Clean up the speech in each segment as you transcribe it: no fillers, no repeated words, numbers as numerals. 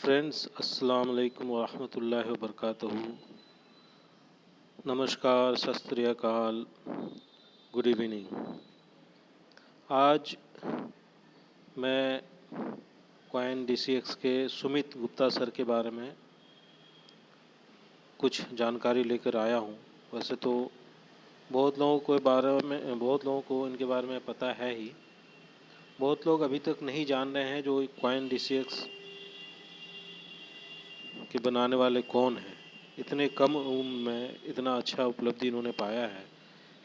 Friends, अस्सलाम वालेकुम व रहमतुल्लाहि व बरकातहू। नमस्कार, सत श्री अकाल, गुड इवनिंग। आज मैं क्वाइन डीसीएक्स के सुमित गुप्ता सर के बारे में कुछ जानकारी लेकर आया हूँ। वैसे तो बहुत लोगों को इनके बारे में पता है ही। बहुत लोग अभी तक नहीं जान रहे हैं जो क्वाइन डीसीएक्स के बनाने वाले कौन हैं। इतने कम उम्र में इतना अच्छा उपलब्धि इन्होंने पाया है,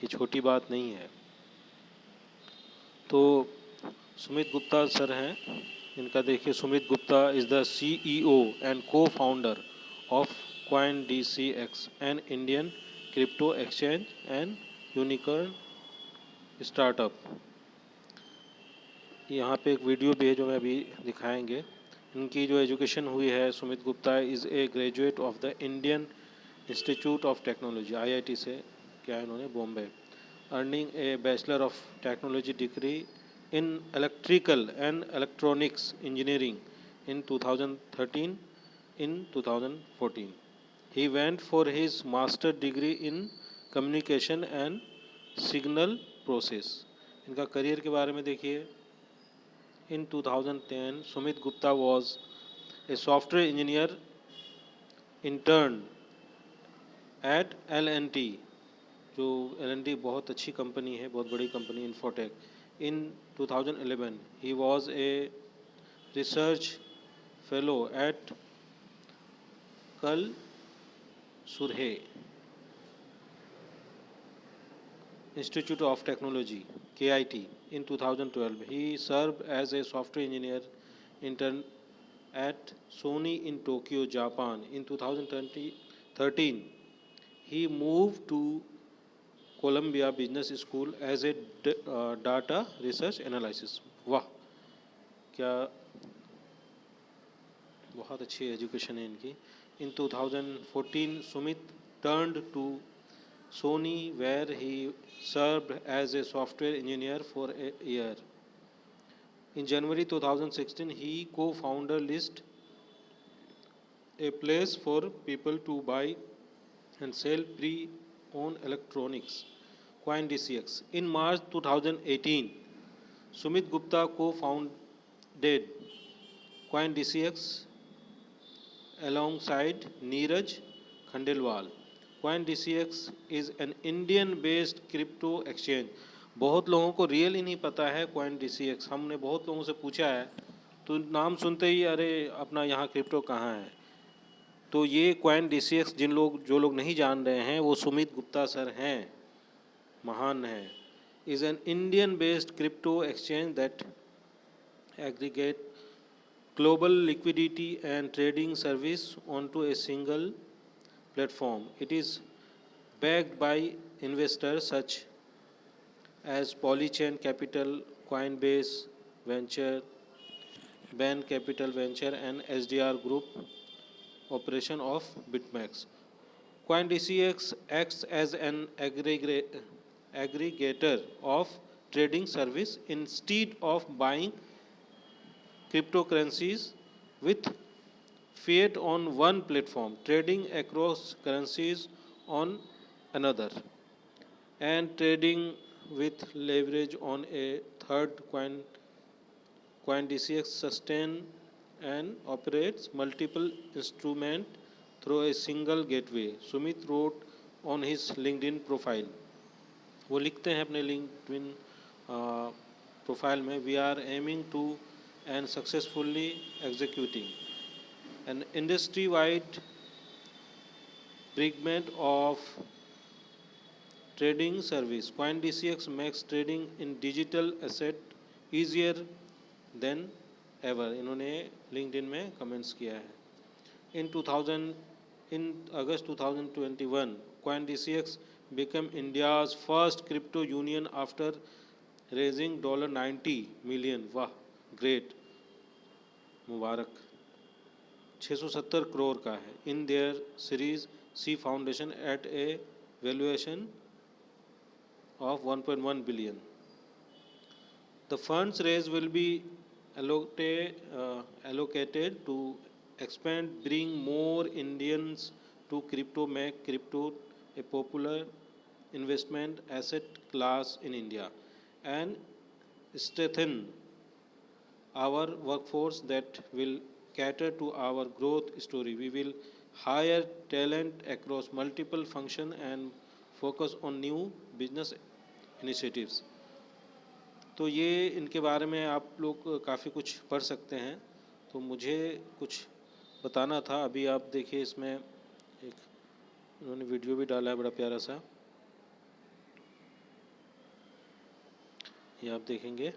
ये छोटी बात नहीं है। तो सुमित गुप्ता सर हैं, इनका देखिए। Sumit Gupta is the CEO and co founder of coin DCX, an Indian crypto exchange and unicorn startup. यहाँ पे एक वीडियो भी है जो मैं अभी दिखाएंगे। इनकी जो एजुकेशन हुई है, Sumit Gupta is a graduate of the Indian institute of technology, IIT से किया है इन्होंने, Bombay, earning a bachelor of technology degree in electrical and electronics engineering in 2013. In 2014 he went for his master degree in communication and signal process. इनका career के बारे में देखिए। In 2010 Sumit Gupta was a software engineer intern at L&T, जो L&T बहुत अच्छी company है, बहुत बड़ी company, infotech. In 2011 he was a research fellow at Kal Surhe Institute of Technology, KIT. In 2012 he served as a software engineer intern at Sony in Tokyo, Japan. In 2013 he moved to Columbia business school as a data research analysis. वाह, क्या बहुत अच्छी education है इनकी। In 2014 Sumit turned to Sony where he served as a software engineer for a year. In January 2016 he co founder list a place for people to buy and sell pre-owned electronics, Quine DCX. In March 2018, Sumit Gupta co-founded Quine DCX alongside Neeraj Khandelwal. Quine DCX is an Indian-based crypto exchange. बहुत लोगों को real ही नहीं पता है Quine DCX। हमने बहुत लोगों से पूछा है तो नाम सुनते ही अरे अपना यहाँ क्रिप्टो कहाँ है। तो ये क्वाइन DCX जो लोग नहीं जान रहे हैं, वो सुमित गुप्ता सर हैं, महान हैं। Is an Indian based crypto exchange that aggregate global liquidity and trading service on to a single platform. It is backed by investors such as Polychain Capital, Coinbase Venture, Bain Capital Venture and SDR Group operation of BitMEX. CoinDCX acts as an aggregator of trading service instead of buying cryptocurrencies with fiat on one platform, trading across currencies on another, and trading with leverage on a third. CoinDCX sustains and operates multiple instruments through a single gateway. Sumit wrote on his LinkedIn profile, वो लिखते हैं अपने LinkedIn profile में, we are aiming to and successfully executing an industry-wide brigade of trading service. CoinDCX makes trading in digital asset easier than ever. इन्होंने LinkedIn में comments किया है। In August 2021, CoinDCX became India's first crypto union after raising $90 million. वाह, great, मुबारक। 670 करोड़ का है in their series C foundation at a valuation of 1.1 billion. The funds raised will be allocated to expand, bring more Indians to crypto, make crypto a popular investment asset class in India, and strengthen our workforce that will cater to our growth story. We will hire talent across multiple functions and focus on new business initiatives. तो ये इनके बारे में आप लोग काफ़ी कुछ पढ़ सकते हैं। तो मुझे कुछ बताना था। अभी आप देखिए, इसमें एक उन्होंने वीडियो भी डाला है बड़ा प्यारा सा, ये आप देखेंगे।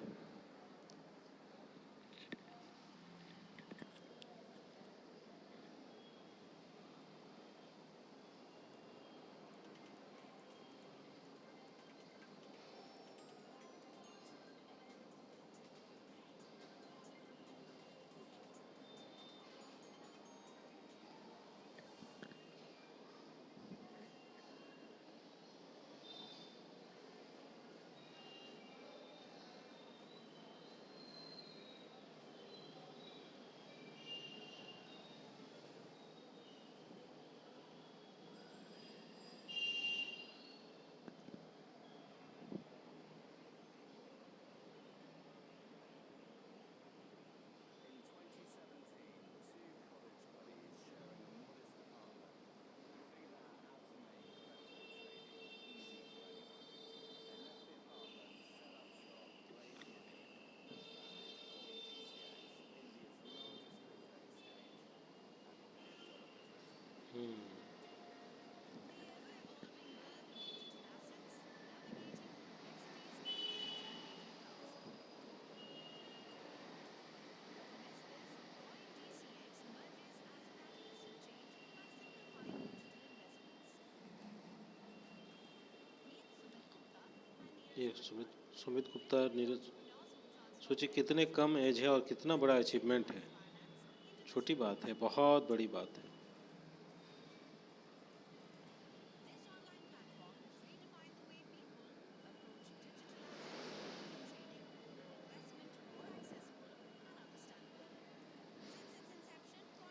ये सुमित गुप्ता, नीरज, सोचिए कितने कम एज है और कितना बड़ा अचीवमेंट है। छोटी बात है, बहुत बड़ी बात है।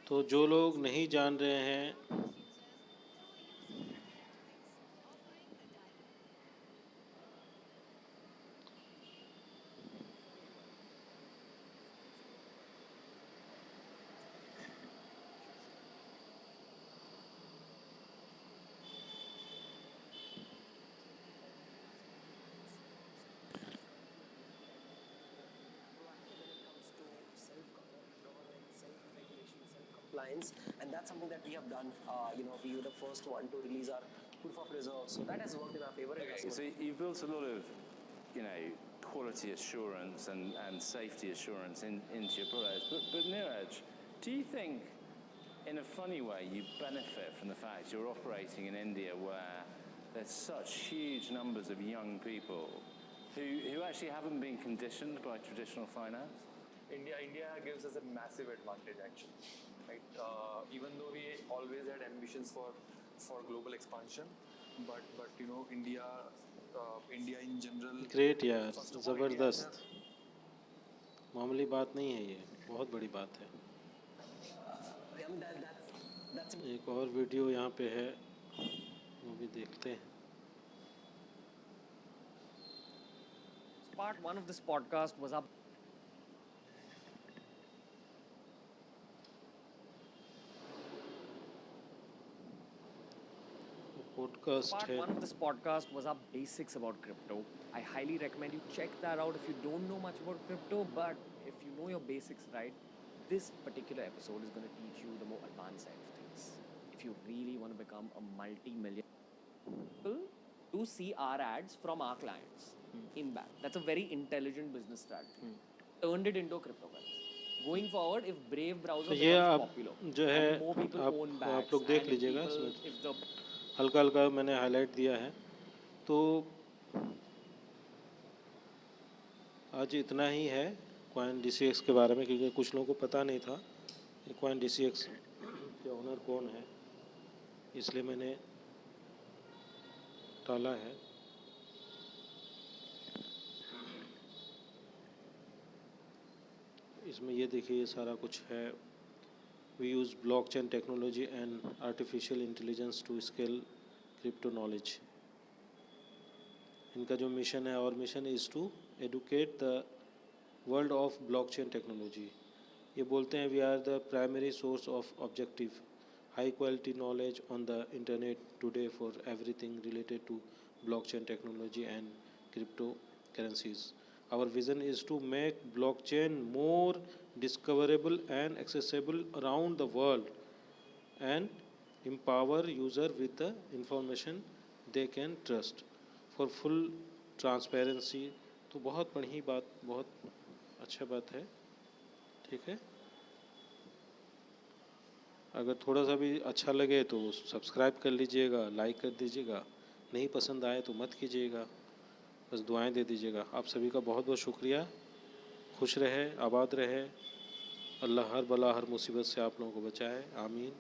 तो जो लोग नहीं जान रहे हैं, and that's something that we have done. We were the first one to release our proof of reserve, so that has worked in our favor. Okay, so you've built a lot of, quality assurance and safety assurance into your products. But Neeraj, do you think, in a funny way, you benefit from the fact you're operating in India, where there's such huge numbers of young people who actually haven't been conditioned by traditional finance? India gives us a massive advantage, actually, right? Even though we always had ambitions for global expansion, but India in general. Great यार, ज़बरदस्त, मामूली बात नहीं है, ये बहुत बड़ी बात है। एक और वीडियो यहाँ पे है, वो भी देखते हैं। Part 1 of this podcast was up. Podcast Part है। 1 of this podcast was our basics about crypto. I highly recommend you check that out if you don't know much about crypto, but if you know your basics right, this particular episode is going to teach you the more advanced side of things. If you really want to become a multi-million, people do see our ads from our clients in back. That's a very intelligent business strategy. Turned it into a cryptocurrency. Going forward, if Brave browser तो ये becomes आप popular जो है, and more people own आप bats, लोग देख and if लीजिएगा, people, इसमें if the हल्का हल्का मैंने हाईलाइट दिया है। तो आज इतना ही है कॉइन DCX के बारे में, क्योंकि कुछ लोगों को पता नहीं था कि कॉइन DCX के ओनर कौन है, इसलिए मैंने डाला है। इसमें ये देखिए, ये सारा कुछ है। We use blockchain technology and artificial intelligence to scale crypto knowledge. इनका जो मिशन है और mission is to educate the world of blockchain technology. ये बोलते हैं we are the primary source of objective high quality knowledge on the internet today for everything related to blockchain technology and cryptocurrencies. Our vision is to make blockchain more discoverable and accessible around the world and empower user with the information they can trust for full transparency. तो बहुत बढ़िया बात, बहुत अच्छा बात है. ठीक है, अगर थोड़ा सा भी अच्छा लगे तो सब्सक्राइब कर लीजिएगा, लाइक कर दीजिएगा, नहीं पसंद आए तो मत कीजिएगा, बस दुआएं दे दीजिएगा. आप सभी का बहुत बहुत शुक्रिया. खुश रहे, आबाद रहे, अल्लाह हर बला हर मुसीबत से आप लोगों को बचाए. आमीन.